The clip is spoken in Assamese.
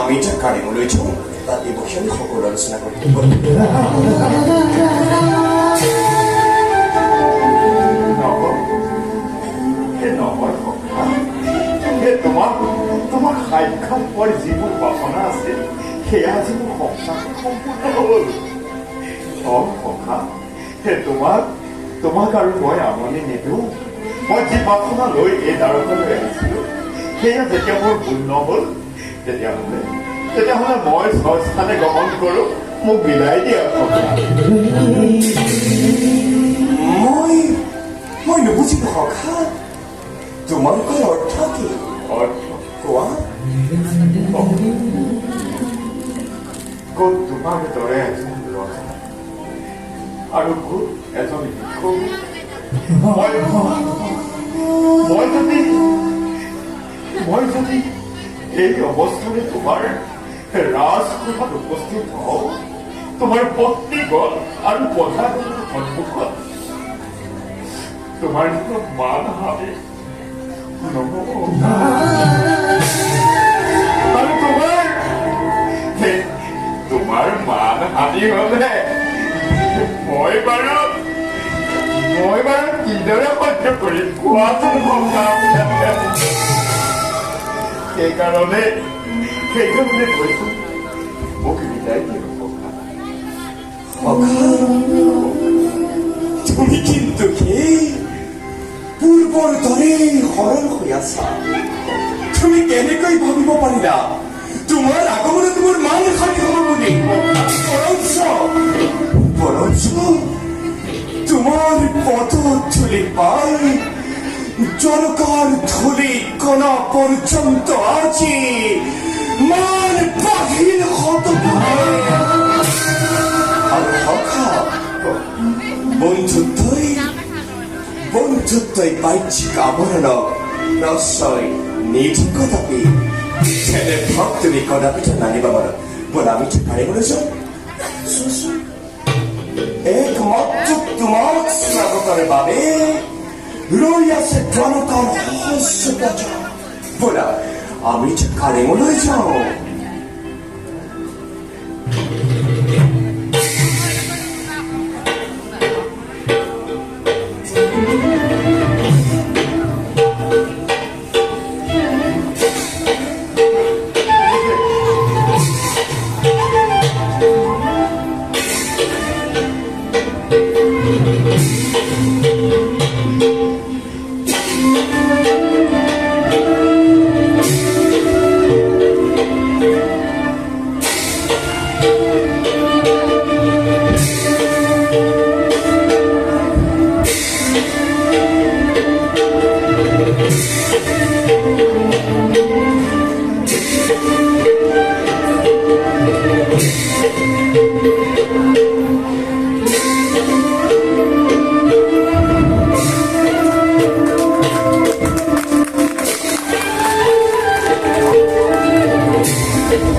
Ami 가림을 외쳐 나 이복현 허고를 쓰나고 있고 তোমাৰ হাইখান পৰ জীবন বাসনা আছে সেয়া জীবন সংসাৰ সম্পূৰ্ণ হ'ল সখা তোমাক আৰু মই আমনি নিদিওঁ মই যি বাসনা লৈ এই দ্বাৰলৈ আহিছিলোঁ সেয়া যেতিয়া মোৰ পূৰ্ণ হ'ল তেতিয়াহ'লে মই স্বস্থানে গ্ৰহণ কৰোঁ মোক বিদায় দিয়া মই নুবুজিলোঁ সখা তোমালোকৰ অৰ্থ কি কোৱা ক'ত তোমাৰ দৰে এজন ৰজা আৰু ক'ত এজন শিক্ষক মই যদি এই অৱস্থাৰে তোমাৰ ৰাজসভাত উপস্থিত হওঁ তোমাৰ পত্নীগণ আৰু প্ৰজাগণৰ সন্মুখত তোমাৰ মান হানি আৰু তোমাৰ মান হানি হলে মই বাৰু কিদৰে সহ্য কৰিম কোৱাচোন সেইকাৰণে কৈছো মোক বিদায় দিম তুমি কিন্তু সেই পূৰ্বৰ দৰেই সৰল হৈ আছা তুমি কেনেকৈ ভাবিব পাৰিলা তোমাৰ আগমনে তোমাৰ মান হানি হ'ব বুলি বৰঞ্চ তোমাৰ পদধূলি পাই জনকার ধূলি কণা পর্যন্ত আজি মান বাহির হত বন্ধুত্বই বাহ্যিক আবরণক নশ্বই নিধিক তথাপি তেনে ভক্তি কদাপিঠ নানিব পাৰ বলা আমি ঠিকাৰে কৰিছো একমাত্ৰ তোমাক স্বাগতৰ বাবে ৰৈ আছে জনতাৰ শস্য বলা আমি ঠিকাৰে লৈ যাওঁ